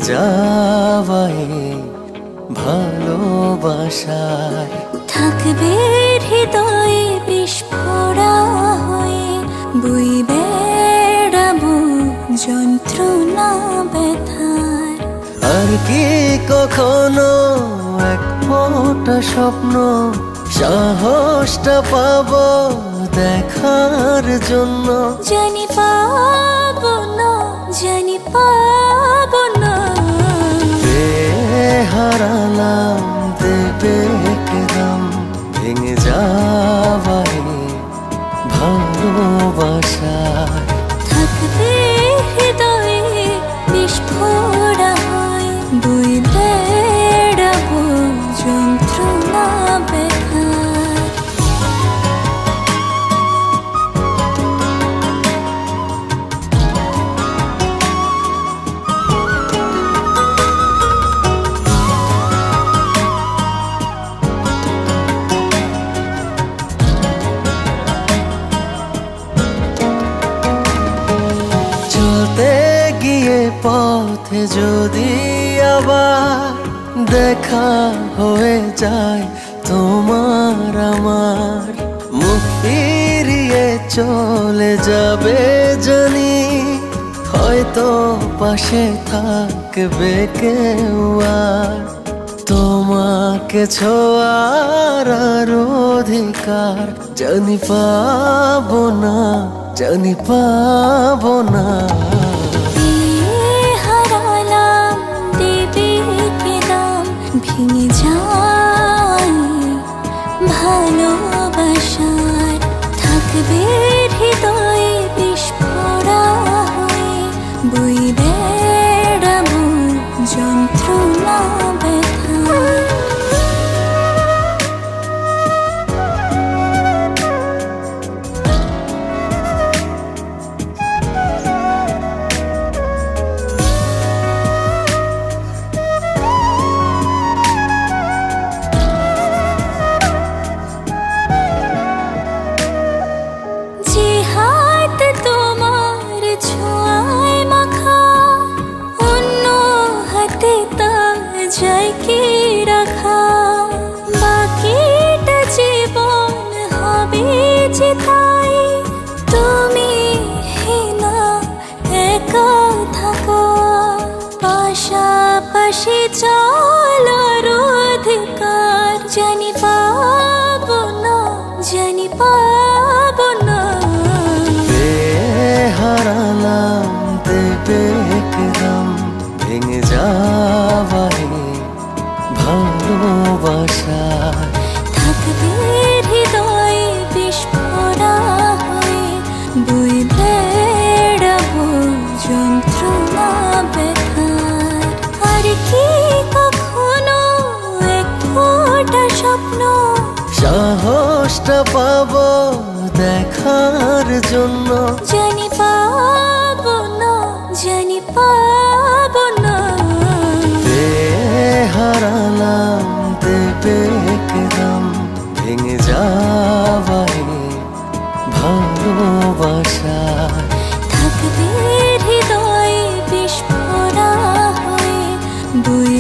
যাওয়ায় ভালোবাসায় থাকবে হৃদয়ে বিস্ফোরা হয়ে, বই বেড়াবো যন্ত্রণা ব্যথার। আর কি কখনো এক ফোঁটা স্বপ্ন সাহসটা পাবো দেখার জন্য? জানি পাবো না, জানি পাবো না। হারালাম দেবে কেদাম ভেঙে যাওয়ায় ভালোবাসায় থাকবে হৃদয়ে বিস্ফোরা হয়ে, বই বেড়াবো যন্ত্রণা ব্যথার। পথে যদি আবার দেখা হয়ে যায় তোমার আমার, মুখ ফিরিয়ে চলে যাবে জানি, হয়তো পাশে থাকবে কেউ আর। তোমাকে ছোঁয়ার আর অধিকার জানি পাবো না, জানি পাবো না। ভেঙে যায় ভালোবাসার, থাকবে হৃদয়ে বিস্ফোরা হয়ে, বই বেড়াবো যন্ত্রণা ব্যথার। চাই কি রাখা, বাকিটা জীবন হবে যে তাই। তুমি না একা থাকো, পাশাপাশি চলার অধিকার জানি পাবো না, জানি পাবো না। হারালাম দেবে কেদাম ভেঙে যাওয়ায় ভালোবাসায়, থাকবে হৃদয়ে বিস্ফোরা হয়ে, বই বেড়াবো যন্ত্রণা ব্যথার। আর কি কখনো এক ফোঁটা স্বপ্ন সাহসটা পাবো দেখার জন্য? জানি পাবো না, জানি পাবো না। হারালাম দেবে কেদাম ভেঙে যাওয়ায় ভালোবাসায়, থাকবে হৃদয়ে বিস্ফোরা হয়ে, বই